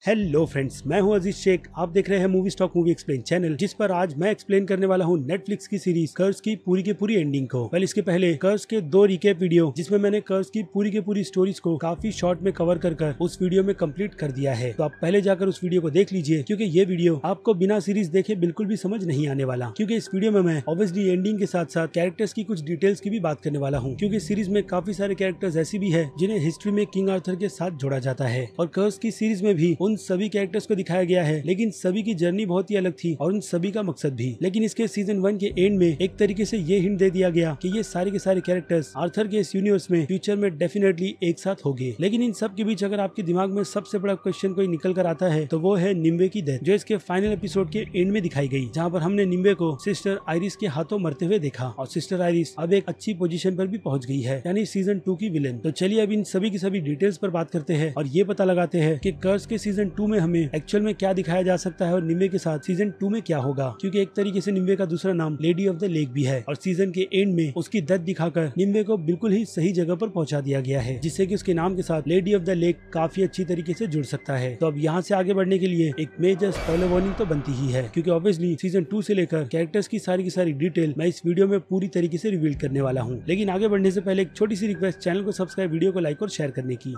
Hello friends, मैं हूं अजीज शेख। आप देख रहे हैं movie stock movie explain channel, जिस पर आज मैं एक्सप्लेन करने वाला हूं नेटफ्लिक्स की सीरीज कर्स की पूरी एंडिंग को। पहले इसके पहले कर्स के 2 रिकैप वीडियो, जिसमें मैंने कर्स की पूरी स्टोरीज को काफी शॉर्ट में कवर कर उस वीडियो में कंप्लीट कर दिया है। तो आप पहले जाकर उस वीडियो को देख लीजिए, क्योंकि ये वीडियो आपको बिना सीरीज देखे बिल्कुल भी समझ नहीं आने वाला। क्योंकि इस वीडियो में मैं ऑब्वियसली एंडिंग के साथ साथ कैरेक्टर्स की कुछ डिटेल्स की भी बात करने वाला हूँ, क्योंकि सीरीज में काफी सारे कैरेक्टर्स ऐसी भी है जिन्हें हिस्ट्री में किंग आर्थर के साथ जोड़ा जाता है। और कर्स की सीरीज में भी उन सभी कैरेक्टर्स दिखाया गया है, लेकिन सभी की जर्नी बहुत ही अलग थी और उन सभी का मकसद भी। लेकिन इसके सीजन 1 के एंड में एक तरीके से ये हिंट दे दिया गया कि ये सारे के सारे कैरेक्टर्स आर्थर के इस यूनिवर्स में फ्यूचर में डेफिनेटली एक साथ होंगे। लेकिन इन सब के बीच अगर आपके दिमाग में सबसे बड़ा क्वेश्चन कोई निकल कर आता है तो वो है निम्बे की डेथ, जो इसके फाइनल एपिसोड के एंड में दिखाई गई, जहाँ पर हमने निम्बे को सिस्टर आइरिस के हाथों मरते हुए देखा। और सिस्टर आइरिस अब एक अच्छी पोजीशन पर भी पहुंच गई है, यानी सीजन 2 की विलेन। तो चलिए अब इन सभी की सभी डिटेल्स पर बात करते हैं और ये पता लगाते हैं कि कर्स के सीजन 2 में हमें एक्चुअल में क्या दिखाया जा सकता है और निम्बे के साथ सीजन 2 में क्या होगा। क्योंकि एक तरीके से निम्बे का दूसरा नाम लेडी ऑफ द लेक भी है और सीजन के एंड में उसकी डेथ दिखाकर निम्बे को बिल्कुल ही सही जगह पर पहुंचा दिया गया है, जिससे कि उसके नाम के साथ लेडी ऑफ द लेक काफी अच्छी तरीके से जुड़ सकता है। तो अब यहाँ से आगे बढ़ने के लिए एक मेजर स्पॉइलर वार्निंग तो बनती ही है, क्योंकि ऑब्वियसली सीजन 2 से लेकर कैरेक्टर्स की सारी डिटेल मैं इस वीडियो में पूरी तरीके से रिवील करने वाला हूँ। लेकिन आगे बढ़ने से पहले एक छोटी सी रिक्वेस्ट, चैनल को सब्सक्राइब, वीडियो को लाइक और शेयर करने की।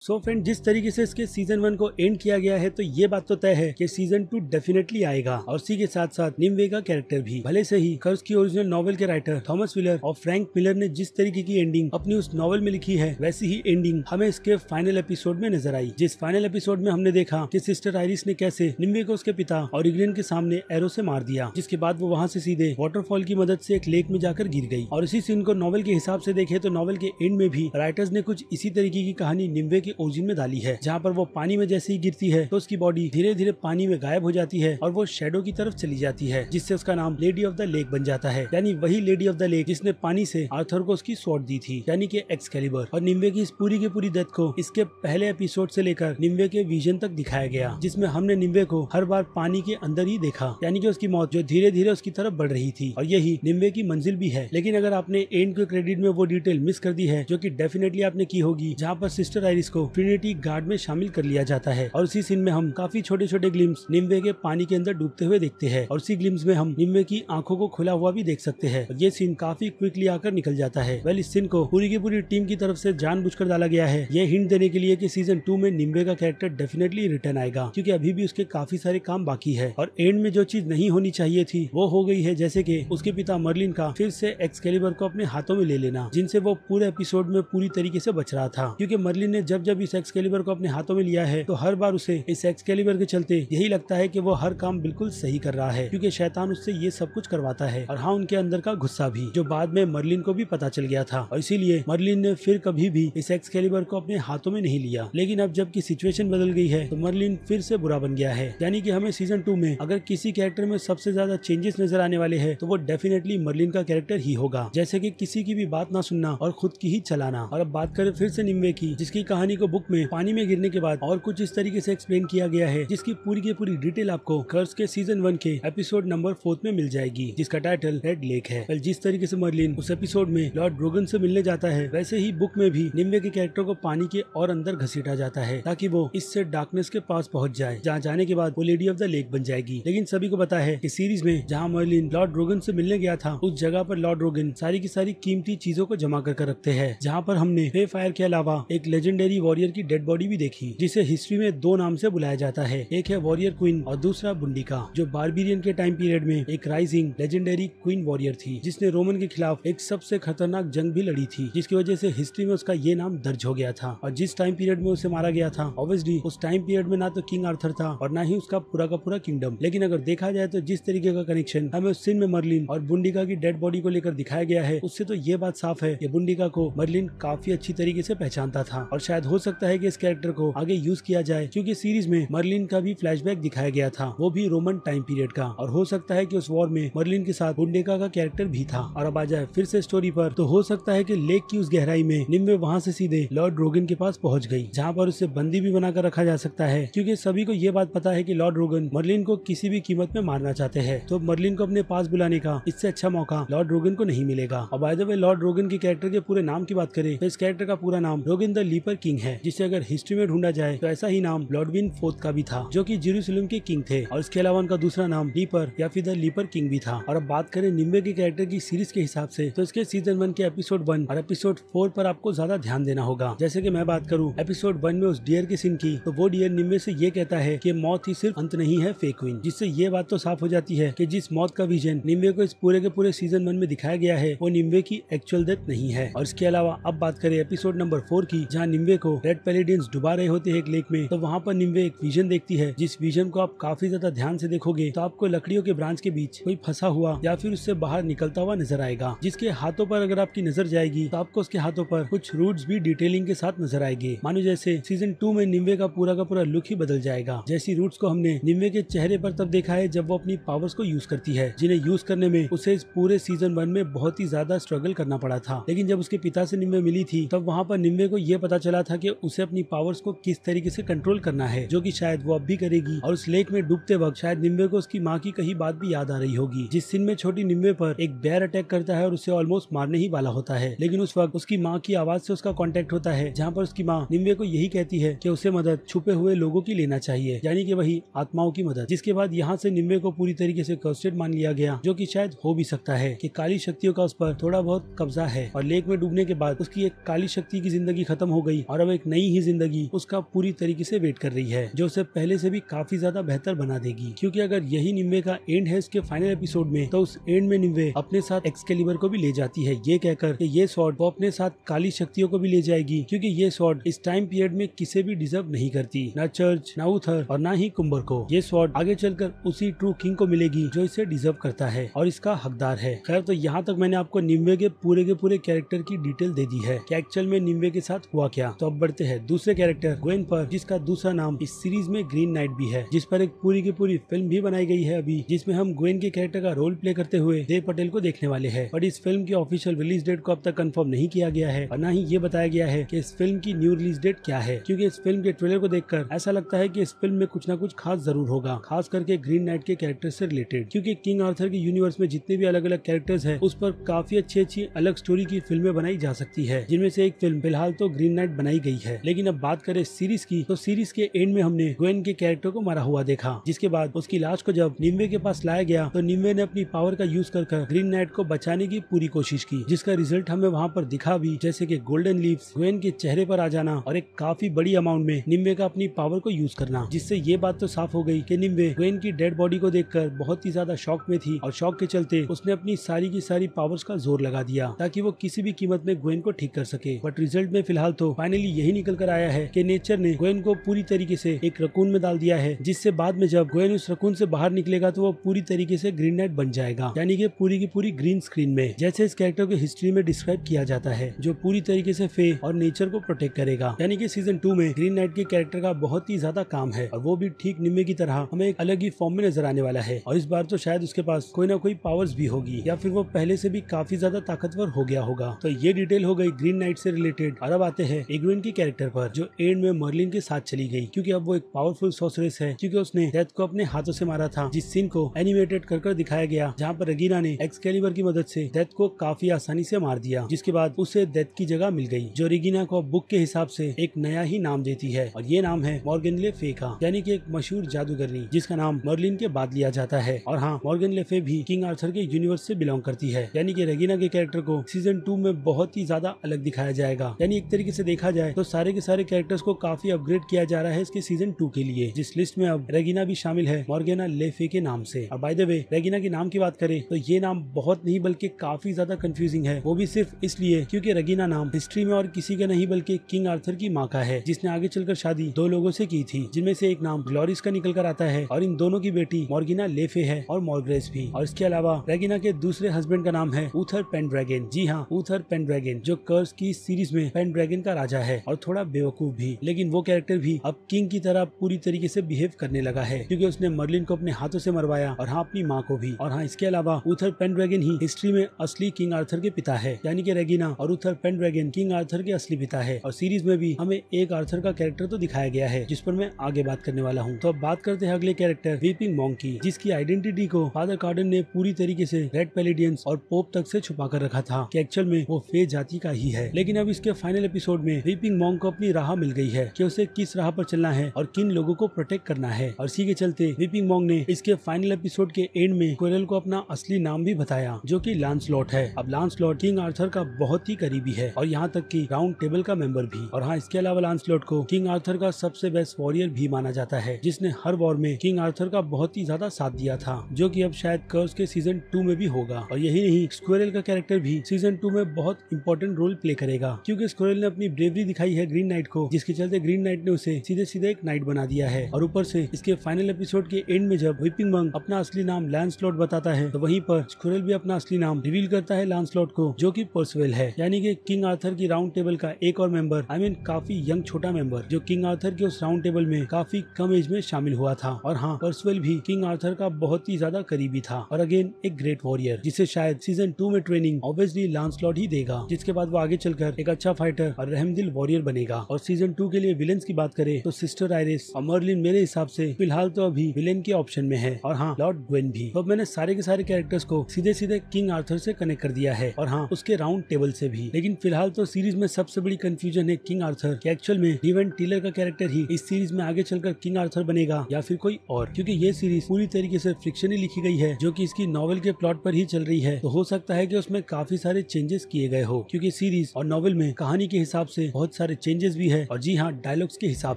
सो फ्रेंड, जिस तरीके से इसके सीजन 1 को एंड किया गया है, तो ये बात तो तय है कि सीजन 2 डेफिनेटली आएगा और इसी के साथ साथ निम्बे का कैरेक्टर भी। भले से ही कर्स की ओरिजिनल नॉवेल के राइटर थॉमस व्हीलर और फ्रैंक मिलर ने जिस तरीके की एंडिंग अपनी उस नॉवेल में लिखी है, वैसी ही एंडिंग हमें इसके फाइनल एपिसोड में नजर आई। जिस फाइनल एपिसोड में हमने देखा कि सिस्टर आइरिस ने कैसे निम्बे को उसके पिता और इग्लिन के सामने एरो से मार दिया, जिसके बाद वो वहाँ से सीधे वाटरफॉल की मदद से एक लेक में जाकर गिर गई। और इसी सीन को नॉवेल के हिसाब से देखे तो नॉवेल के एंड में भी राइटर्स ने कुछ इसी तरीके की कहानी निम्बे के ओरिजिन में डाली है, जहाँ पर वो पानी में जैसे ही गिरती है तो उसकी बॉडी धीरे धीरे पानी में गायब हो जाती है और वो शैडो की तरफ चली जाती है, जिससे उसका नाम लेडी ऑफ द लेक बन जाता है। यानी वही लेडी ऑफ द लेक जिसने पानी से आर्थर को उसकी स्वॉर्ड दी थी, यानी कि एक्सकैलिबर। और निम्बे की इस पूरी की पूरी डेथ को इसके पहले एपिसोड से लेकर निम्बे के विजन तक दिखाया गया, जिसमें हमने निम्बे को हर बार पानी के अंदर ही देखा, यानी कि उसकी मौत जो धीरे धीरे उसकी तरफ बढ़ रही थी और यही निम्बे की मंजिल भी है। लेकिन अगर आपने एंड के क्रेडिट में वो डिटेल मिस कर दी है, जो कि डेफिनेटली आपने की होगी, जहाँ पर सिस्टर आइरिस को ट्रिनिटी गार्ड में शामिल कर लिया जाता है और उसी सीन में हम काफी छोटे ग्लिम्स निम्बे के पानी के अंदर डूबते हुए देखते हैं और उसी ग्लिम्स में हम निम्बे की आंखों को खुला हुआ भी देख सकते हैं। ये सीन काफी क्विकली आकर निकल जाता है। वेल, इस सीन को पूरी की पूरी टीम की तरफ से जानबूझकर डाला गया है, ये हिंट देने के लिए कि सीजन 2 में निम्बे का कैरेक्टर डेफिनेटली रिटर्न आएगा, क्योंकि अभी भी उसके काफी सारे काम बाकी है। और एंड में जो चीज नहीं होनी चाहिए थी वो हो गई है, जैसे कि उसके पिता मर्लिन का फिर से एक्सकैलिबर को अपने हाथों में ले लेना, जिनसे वो पूरे एपिसोड में पूरी तरीके से बच रहा था। क्योंकि मर्लिन ने जब इस एक्सकैलिबर को अपने हाथों में लिया है तो हर बार उसे इस एक्सकैलिबर के चलते यही लगता है कि वो हर काम बिल्कुल सही कर रहा है, क्योंकि शैतान उससे ये सब कुछ करवाता है। और हाँ, उनके अंदर का गुस्सा भी, जो बाद में मर्लिन को भी पता चल गया था, और इसीलिए मर्लिन ने फिर कभी भी इस एक्सकैलिबर को अपने हाथों में नहीं लिया। लेकिन अब जबकि सिचुएशन बदल गई है तो मर्लिन फिर से बुरा बन गया है। यानी कि हमें सीजन 2 में अगर किसी कैरेक्टर में सबसे ज्यादा चेंजेस नजर आने वाले हैं तो वो डेफिनेटली मर्लिन का कैरेक्टर ही होगा, जैसे कि किसी की भी बात ना सुनना और खुद की ही चलाना। और अब बात करें फिर से निम्बे की, जिसकी कहानी को बुक में पानी में गिरने के बाद और कुछ इस तरीके से एक्सप्लेन किया गया है, जिसकी पूरी की पूरी डिटेल आपको कर्स के सीजन 1 के एपिसोड नंबर 4 में मिल जाएगी, जिसका टाइटल रेड लेक है। जिस तरीके से मर्लिन उस एपिसोड में लॉर्ड ड्रोगन से मिलने जाता है, वैसे ही बुक में भी निम्बे के कैरेक्टर को पानी के और अंदर घसीटा जाता है, ताकि वो इससे डार्कनेस के पास पहुंच जाए, जहाँ जाने के बाद वो लेडी ऑफ द लेक बन जाएगी। लेकिन सभी को पता है कि सीरीज में जहाँ मर्लिन लॉर्ड ड्रोगन से मिलने गया था, उस जगह पर लॉर्ड ड्रोगन सारी की सारी कीमती चीजों को जमा कर रखते हैं, जहाँ पर हमने फे फायर के अलावा एक लेजेंडरी वॉरियर की डेड बॉडी भी देखी, जिसे हिस्ट्री में 2 नाम से बुलाया जाता है। एक है वॉरियर क्वीन और दूसरा बुंडिका, जो बारबेरियन के टाइम पीरियड में एक राइजिंग लेजेंडरी क्वीन वॉरियर थी, जिसने रोमन के खिलाफ एक सबसे खतरनाक जंग भी लड़ी थी, जिसकी वजह से हिस्ट्री में उसका ये नाम दर्ज हो गया था। और जिस टाइम पीरियड में उसे मारा गया था, ऑब्वियसली उस टाइम पीरियड में ना तो किंग आर्थर था और ना ही उसका पूरा का पूरा किंगडम। लेकिन अगर देखा जाए तो जिस तरीके का कनेक्शन हमें उस सीन में मर्लिन और बुंडिका की डेड बॉडी को लेकर दिखाया गया है, उससे तो ये बात साफ है कि बुंडिका को मर्लिन काफी अच्छी तरीके से पहचानता था और शायद हो सकता है कि इस कैरेक्टर को आगे यूज किया जाए, क्योंकि सीरीज में मर्लिन का भी फ्लैशबैक दिखाया गया था, वो भी रोमन टाइम पीरियड का। और हो सकता है कि उस वॉर में मर्लिन के साथ बुंडेका का कैरेक्टर भी था। और अब आ जाए फिर से स्टोरी पर, तो हो सकता है कि लेक की उस गहराई में निम्बे वहाँ से सीधे लॉर्ड रोगन के पास पहुंच गई, जहाँ पर उसे बंदी भी बनाकर रखा जा सकता है, क्योंकि सभी को ये बात पता है कि लॉर्ड रोगन मर्लिन को किसी भी कीमत में मारना चाहते हैं। तो मर्लिन को अपने पास बुलाने का इससे अच्छा मौका लॉर्ड रोगन को नहीं मिलेगा। और बाय द वे, लॉर्ड रोगन के कैरेक्टर के पूरे नाम की बात करें तो इस कैरेक्टर का पूरा नाम रोगन द लीपर किंग है, जिसे अगर हिस्ट्री में ढूंढा जाए तो ऐसा ही नाम ब्लडविन फोर्थ का भी था, जो कि जेरूसलम के किंग थे। और इसके अलावा उनका दूसरा नाम लीपर या फिर द लीपर किंग भी था। और अब बात करें निम्बे के कैरेक्टर की सीरीज के हिसाब से, तो इसके सीजन 1 के एपिसोड 1 और एपिसोड 4 पर आपको ज्यादा ध्यान देना होगा। जैसे कि मैं बात करूं एपिसोड 1 में उस डियर के सीन की, तो वो डियर निम्बे से ये कहता है कि मौत ही सिर्फ अंत नहीं है फेक क्वीन, जिससे ये बात तो साफ हो जाती है कि जिस मौत का विजन निम्बे को इस पूरे के पूरे सीजन 1 में दिखाया गया है, वो निम्बे की एक्चुअल डेथ नहीं है। और इसके अलावा अब बात करें एपिसोड नंबर 4 की, जहाँ निम्बे को रेड पैलेडियंस डुबा रहे होते हैं एक लेक में, तो वहाँ पर निम्बे एक विजन देखती है, जिस विजन को आप काफी ज्यादा ध्यान से देखोगे तो आपको लकड़ियों के ब्रांच के बीच कोई फंसा हुआ या फिर उससे बाहर निकलता हुआ नजर आएगा, जिसके हाथों पर अगर आपकी नजर जाएगी तो आपको उसके हाथों पर कुछ रूट्स भी डिटेलिंग के साथ नजर आएंगे, मानो जैसे सीजन 2 में निम्बे का पूरा लुक ही बदल जाएगा। जैसी रूट्स को हमने निम्बे के चेहरे पर तब देखा है जब वो अपनी पावर्स को यूज करती है, जिन्हें यूज करने में उसे इस पूरे सीजन 1 में बहुत ही ज्यादा स्ट्रगल करना पड़ा था। लेकिन जब उसके पिता से निम्बे मिली थी, तब वहाँ पर निम्बे को ये पता चला था कि उसे अपनी पावर्स को किस तरीके से कंट्रोल करना है, जो कि शायद वो अब भी करेगी। और उस लेक में डूबते वक्त शायद निम्बे को उसकी माँ की कही बात भी याद आ रही होगी, जिस सीन में छोटी निम्बे पर एक बेयर अटैक करता है और उसे ऑलमोस्ट मारने ही वाला होता है। लेकिन उस वक्त उसकी माँ की आवाज से उसका कांटेक्ट होता है, जहाँ पर उसकी माँ निम्बे को यही कहती है कि उसे मदद छुपे हुए लोगों की लेना चाहिए, यानी कि वही आत्माओं की मदद। जिसके बाद यहाँ से निम्बे को पूरी तरीके से कर्स्टेड मान लिया गया, जो कि शायद हो भी सकता है कि काली शक्तियों का उस पर थोड़ा बहुत कब्जा है। और लेक में डूबने के बाद उसकी एक काली शक्ति की जिंदगी खत्म हो गई और अब एक नई ही जिंदगी उसका पूरी तरीके से वेट कर रही है, जो उसे पहले से भी काफी ज्यादा बेहतर बना देगी। क्योंकि अगर यही निम्बे का एंड है इसके फाइनल एपिसोड में, तो उस एंड में निम्बे अपने साथ एक्सकेलिबर को भी ले जाती है, ये कहकर कि ये स्वॉर्ड वो अपने साथ काली शक्तियों को भी ले जाएगी, क्योंकि ये स्वॉर्ड इस टाइम पीरियड में किसे भी डिजर्व नहीं करती, न चर्च, न उथर और न ही कुंबर को। ये स्वॉर्ड आगे चलकर उसी ट्रू किंग को मिलेगी जो इसे डिजर्व करता है और इसका हकदार है। खैर, तो यहाँ तक मैंने आपको निम्बे के पूरे कैरेक्टर की डिटेल दे दी है कि एक्चुअल में निम्बे के साथ हुआ क्या। तो अब बढ़ते हैं दूसरे कैरेक्टर ग्वेन पर, जिसका दूसरा नाम इस सीरीज में ग्रीन नाइट भी है, जिस पर एक पूरी की पूरी फिल्म भी बनाई गई है अभी, जिसमें हम ग्वेन के कैरेक्टर का रोल प्ले करते हुए देव पटेल को देखने वाले हैं। बट इस फिल्म की ऑफिशियल रिलीज डेट को अब तक कंफर्म नहीं किया गया है और न ही ये बताया गया है कि इस फिल्म की न्यू रिलीज डेट क्या है, क्योंकि इस फिल्म के ट्रेलर को देखकर ऐसा लगता है कि इस फिल्म में कुछ न कुछ खास जरूर होगा, खास करके ग्रीन नाइट के कैरेक्टर से रिलेटेड, क्योंकि किंग आर्थर के यूनिवर्स में जितने भी अलग अलग कैरेक्टर्स हैं, उस पर काफी अच्छी अलग स्टोरी की फिल्में बनाई जा सकती है, जिनमें से एक फिल्म फिलहाल तो ग्रीन नाइट बनाई गई है। लेकिन अब बात करें सीरीज की, तो सीरीज के एंड में हमने ग्वेन के कैरेक्टर को मारा हुआ देखा, जिसके बाद उसकी लाश को जब निम्बे के पास लाया गया, तो निम्बे ने अपनी पावर का यूज कर ग्रीन नाइट को बचाने की पूरी कोशिश की, जिसका रिजल्ट हमें वहाँ पर दिखा भी, जैसे कि गोल्डन लीव्स ग्वेन के चेहरे पर आ जाना और एक काफी बड़ी अमाउंट में निम्बे का अपनी पावर को यूज करना, जिससे ये बात तो साफ हो गई कि निम्बे ग्वेन की डेड बॉडी को देखकर बहुत ही ज्यादा शॉक में थी और शॉक के चलते उसने अपनी सारी की सारी पावर्स का जोर लगा दिया ताकि वो किसी भी कीमत में ग्वेन को ठीक कर सके। बट रिजल्ट में फिलहाल तो फाइनली यही निकल कर आया है कि नेचर ने ग्वेन को पूरी तरीके से एक रकून में डाल दिया है, जिससे बाद में जब ग्वेन उस रकून से बाहर निकलेगा तो वो पूरी तरीके से ग्रीन नाइट बन जाएगा, यानी कि पूरी की पूरी ग्रीन स्क्रीन में, जैसे इस कैरेक्टर को हिस्ट्री में डिस्क्राइब किया जाता है, जो पूरी तरीके से फे और नेचर को प्रोटेक्ट करेगा। यानी कि सीजन 2 में ग्रीन नाइट के कैरेक्टर का बहुत ही ज्यादा काम है और वो भी ठीक निम्बे की तरह हमें एक अलग ही फॉर्म में नजर आने वाला है। और इस बार तो शायद उसके पास कोई ना कोई पावर्स भी होगी या फिर वो पहले से भी काफी ज्यादा ताकतवर हो गया होगा। तो ये डिटेल हो गई ग्रीन नाइट से रिलेटेड। और अब आते हैं इग्वेन की कैरेक्टर पर, जो एंड में मर्लिन के साथ चली गई, क्योंकि अब वो एक पावरफुल सॉर्सरेस है, क्योंकि उसने डेथ को अपने हाथों से मारा था, जिस सीन को एनिमेटेड कर दिखाया गया, जहाँ पर रेगिना ने एक्सकेलिबर की मदद से डेथ को काफी आसानी से मार दिया, जिसके बाद उसे डेथ की जगह मिल गई, जो रेगिना को बुक के हिसाब से एक नया ही नाम देती है और ये नाम है मॉर्गन ले फे का, यानी कि एक मशहूर जादूगरनी जिसका नाम मर्लिन के बाद लिया जाता है। और हाँ, मॉर्गन ले फे भी किंग आर्थर के यूनिवर्स से बिलोंग करती है, यानी कि रेगिना के कैरेक्टर को सीजन 2 में बहुत ही ज्यादा अलग दिखाया जाएगा। यानी एक तरीके से देखा जाए तो सारे के सारे कैरेक्टर्स को काफी अपग्रेड किया जा रहा है इसके सीजन 2 के लिए, जिस लिस्ट में अब रेगिना भी शामिल है मॉर्गेना ले फे के नाम से। और बाय द वे, रेगिना के नाम की बात करें तो ये नाम बहुत नहीं बल्कि काफी ज्यादा कंफ्यूजिंग है, वो भी सिर्फ इसलिए क्योंकि रेगिना नाम हिस्ट्री में और किसी का नहीं बल्कि किंग आर्थर की माँ का है, जिसने आगे चलकर शादी 2 लोगों से की थी, जिनमें से एक नाम ग्लोरिस का निकल कर आता है और इन दोनों की बेटी मॉर्गिना ले फे है और मॉर्ग्रेस भी। और इसके अलावा रेगिना के दूसरे हस्बैंड का नाम है उथर पेनड्रैगन। जी हाँ, उथर पेनड्रैगन, जो कर्स की सीरीज में पेनड्रैगन का राजा है। और थोड़ा बेवकूफ भी, लेकिन वो कैरेक्टर भी अब किंग की तरह पूरी तरीके से बिहेव करने लगा है, क्योंकि उसने मर्लिन को अपने हाथों से मरवाया और हाँ अपनी माँ को भी। और हाँ इसके अलावा उथर पेनड्रैगन ही हिस्ट्री में असली किंग आर्थर के पिता है, यानी कि रेगिना और उथर पेनड्रैगन किंग आर्थर के असली पिता है। और सीरीज में भी हमें एक आर्थर का कैरेक्टर तो दिखाया गया है जिस पर मैं आगे बात करने वाला हूँ। तो अब बात करते हैं अगले कैरेक्टर वीपिंग मॉन्क की, जिसकी आइडेंटिटी को फादर कार्डन ने पूरी तरीके से रेड पैलेडियंस और पोप तक से छुपा कर रखा था कि एक्चुअल में वो फे जाति का ही है। लेकिन अब इसके फाइनल एपिसोड में वीपिंग मॉन्क को अपनी राह मिल गई है कि उसे किस राह पर चलना है और किन लोगों को प्रोटेक्ट करना है। और इसी के चलते वीपिंग मॉन्क ने इसके फाइनल एपिसोड के एंड में क्विरल को अपना असली नाम भी बताया, जो कि लांसलॉट है। अब लांसलॉट किंग आर्थर का बहुत ही करीबी है और यहाँ तक कि राउंड टेबल का मेंबर भी। और हाँ इसके अलावा लांसलॉट को किंग आर्थर का सबसे बेस्ट वॉरियर भी माना जाता है, जिसने हर वॉर में किंग आर्थर का बहुत ही ज्यादा साथ दिया था, जो कि अब शायद कर्स के सीजन 2 में भी होगा। और यही नहीं, स्क्विरल का कैरेक्टर भी सीजन 2 में बहुत इंपॉर्टेंट रोल प्ले करेगा, क्योंकि स्क्विरल ने अपनी ब्रेवरी दिखाई है ग्रीन नाइट को, जिसके चलते ग्रीन नाइट ने उसे सीधे सीधे एक नाइट बना दिया है। और ऊपर से इसके फाइनल एपिसोड के एंड में जब वीपिंग मॉन्क अपना असली नाम लांसलॉट बताता है, तो वहीं पर स्क्विरल भी अपना असली नाम रिवील करता है लांसलॉट को, जो कि पर्सवेल है, यानी कि किंग आर्थर की राउंड टेबल का एक और मेंबर, काफी यंग छोटा मेंबर, जो किंग आर्थर के उस राउंड टेबल में काफी कम एज में शामिल हुआ था। और हाँ पर्सवेल भी किंग आर्थर का बहुत ही ज्यादा करीबी था और अगेन एक ग्रेट वॉरियर, जिसे शायद सीजन 2 में ट्रेनिंग ऑब्वियसली लांसलॉट ही देगा, जिसके बाद वो आगे चलकर एक अच्छा फाइटर और रहमदिल वॉरियर बनेगा। और सीजन 2 के लिए विलेन्स की बात करें तो सिस्टर आयरिस और मर्लिन मेरे हिसाब से फिलहाल तो अभी विलेन के ऑप्शन में है, और हाँ लॉर्ड ग्वेन भी। तो मैंने सारे के सारे कैरेक्टर्स को सीधे सीधे किंग आर्थर से कनेक्ट कर दिया है, और हाँ उसके राउंड टेबल से भी। लेकिन फिलहाल तो सीरीज में सबसे बड़ी कंफ्यूजन है किंग आर्थर कि एक्चुअल में रिवन टीलर का कैरेक्टर ही इस सीरीज में आगे चलकर किंग आर्थर बनेगा या फिर कोई और, क्योंकि ये सीरीज पूरी तरीके से फिक्शन ही लिखी गई है, जो कि इसकी नॉवेल के प्लॉट पर ही चल रही है। तो हो सकता है कि उसमें काफी सारे चेंजेस किए गए हो, क्योंकि सीरीज और नॉवेल में कहानी के हिसाब से बहुत सारे चेंजेस भी है, और जी हाँ डायलॉग्स के हिसाब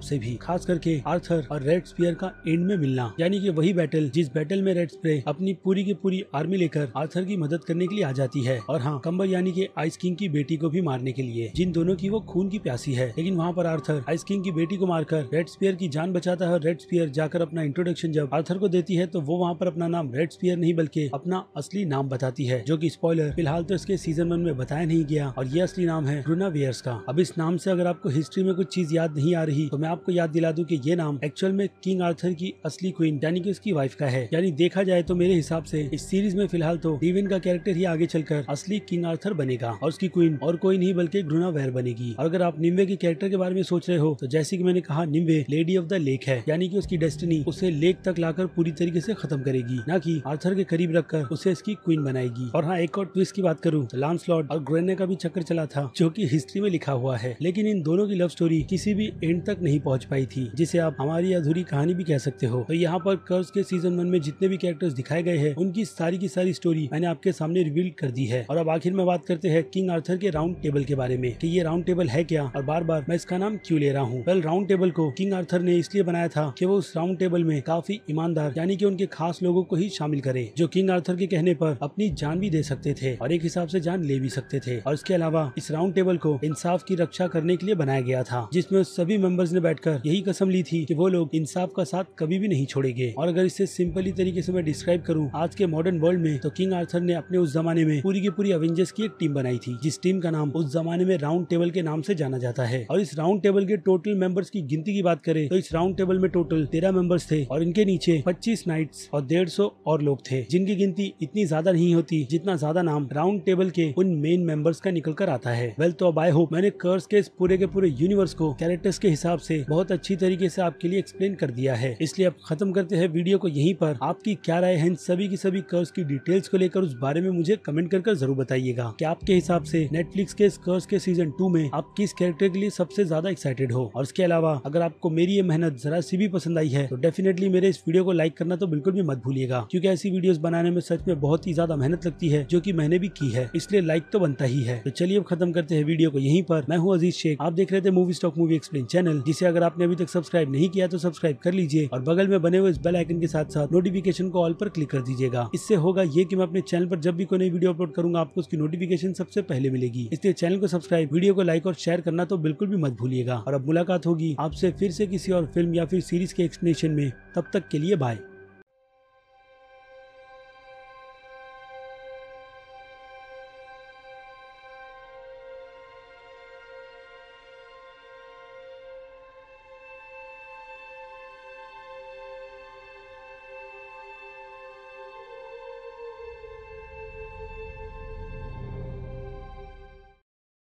से भी, खास करके आर्थर और रेड स्पीयर का एंड में मिलना, यानी कि वही बैटल जिस बैटल में रेड स्पीयर अपनी पूरी की पूरी आर्मी लेकर आर्थर की मदद करने के लिए आ जाती है, और हाँ कंबर यानी कि आइस किंग की बेटी को भी मारने के लिए, जिन दोनों की वो खून की प्यासी है। लेकिन वहाँ पर आर्थर आइस किंग की बेटी को मारकर रेड स्पीयर की जान बचाता है, और रेड स्पीयर जाकर अपना इंट्रोडक्शन जब आर्थर को देती है तो वो वहाँ पर अपना नाम रेड स्पीयर नहीं बल्कि अपना असली नाम बताती है, जो कि स्पॉइलर फिलहाल तो इसके सीजन 1 में बताया नहीं गया, और ये असली नाम है ग्रुना वेयर्स का। अब इस नाम से अगर आपको हिस्ट्री में कुछ चीज याद नहीं आ रही तो मैं आपको याद दिला दूं कि ये नाम एक्चुअल में किंग आर्थर की असली क्वीन यानी कि उसकी वाइफ का है। यानी देखा जाए तो मेरे हिसाब से इस सीरीज में फिलहाल तो रीवन का कैरेक्टर ही आगे चलकर असली किंग आर्थर बनेगा, और उसकी क्वीन और कोई नहीं बल्कि ग्रुना वेयर बनेगी। और अगर आप निम्वे के कैरेक्टर के बारे में सोच रहे हो तो जैसे कि मैंने कहा, निम्वे लेडी ऑफ द लेक है, यानी कि उसकी डेस्टिनी उसे लेक तक लाकर पूरी तरीके से खत्म करेगी, ना कि आर्थर के करीब रखकर उसे इसकी क्वीन बनाएगी। और हाँ एक और ट्विस्ट की बात करूँ तो लांसलॉट और ग्वेन का भी चक्कर चला था, जो कि हिस्ट्री में लिखा हुआ है, लेकिन इन दोनों की लव स्टोरी किसी भी एंड तक नहीं पहुंच पाई थी, जिसे आप हमारी अधूरी कहानी भी कह सकते हो। तो यहाँ पर कर्स के सीजन 1 में जितने भी कैरेक्टर्स दिखाए गए हैं उनकी सारी की सारी स्टोरी मैंने आपके सामने रिवील कर दी है। और अब आखिर में बात करते हैं किंग आर्थर के राउंड टेबल के बारे में कि ये राउंड टेबल है क्या और बार बार मैं इसका नाम क्यों ले रहा हूँ। वेल राउंड टेबल को किंग आर्थर ने इसलिए बनाया था कि वो उस राउंड टेबल में काफी ईमानदार यानी कि उनके खास लोगों को ही शामिल करे, जो किंग आर्थर के कहने पर अपनी जान भी दे सकते थे और एक हिसाब से जान ले भी सकते थे। और इसके अलावा इस राउंड टेबल को इंसाफ की रक्षा करने के लिए बनाया गया था, जिसमें सभी मेंबर्स ने बैठकर यही कसम ली थी कि वो लोग इंसाफ का साथ कभी भी नहीं छोड़ेंगे। और अगर इसे सिंपली तरीके से मैं डिस्क्राइब करूं आज के मॉडर्न वर्ल्ड में, तो किंग आर्थर ने अपने उस जमाने में पूरी की पूरी अवेंजर्स की एक टीम बनाई थी, जिस टीम का नाम उस जमाने में राउंड टेबल के नाम से जाना जाता है। और इस राउंड टेबल के टोटल मेंबर्स की गिनती की बात करें तो इस राउंड टेबल में टोटल 13 मेंबर्स थे, और इनके नीचे 25 नाइट्स और 150 और लोग थे, जिनकी गिनती इतनी ज्यादा नहीं होती जितना ज्यादा नाम राउंड टेबल के उन मेन मेंबर्स का निकल कर आता है। वेल तो अब आई होप मैंने कर्स के पूरे यूनिवर्स को कैरेक्टर्स के हिसाब से बहुत अच्छी तरीके से आपके लिए एक्सप्लेन कर दिया है। इसलिए अब खत्म करते हैं वीडियो को यहीं पर। आपकी क्या राय है इन सभी की सभी कर्स की डिटेल्स को लेकर, उस बारे में मुझे कमेंट कर जरूर बताइएगा कि आपके हिसाब से नेटफ्लिक्स के कर्स के सीजन 2 में आप किस कैरेक्टर के लिए सबसे ज्यादा एक्साइटेड हो। और इसके अलावा अगर आपको मेरी ये मेहनत जरा सी भी पसंद आई है तो डेफिनेटली मेरे इस वीडियो को लाइक करना तो बिल्कुल भी मत भूलिएगा, क्योंकि ऐसी वीडियोस बनाने में सच में बहुत ही ज्यादा मेहनत लगती है, जो कि मैंने भी की है, इसलिए लाइक तो बनता ही है। तो चलिए अब खत्म करते हैं वीडियो को यहीं पर। मैं हूँ अजीज शेख, आप देख रहे थे movie stock movie explain channel, जिसे अगर आपने अभी तक सब्सक्राइब नहीं किया तो सब्सक्राइब कर लीजिए और बगल में बने हुए इस बेल आइकन के साथ साथ नोटिफिकेशन को ऑल पर क्लिक कर दीजिएगा। इससे होगा ये कि मैं अपने चैनल पर जब भी कोई नई वीडियो अपलोड करूंगा आपको उसकी नोटिफिकेशन सबसे पहले मिलेगी। इसलिए चैनल को सब्सक्राइब, वीडियो को लाइक और शेयर करना तो बिल्कुल भी मत भूलिएगा। और अब मुलाकात होगी आपसे फिर से किसी और फिल्म या फिर सीरीज के एक्सप्लेनेशन में, तब तक के लिए बाय।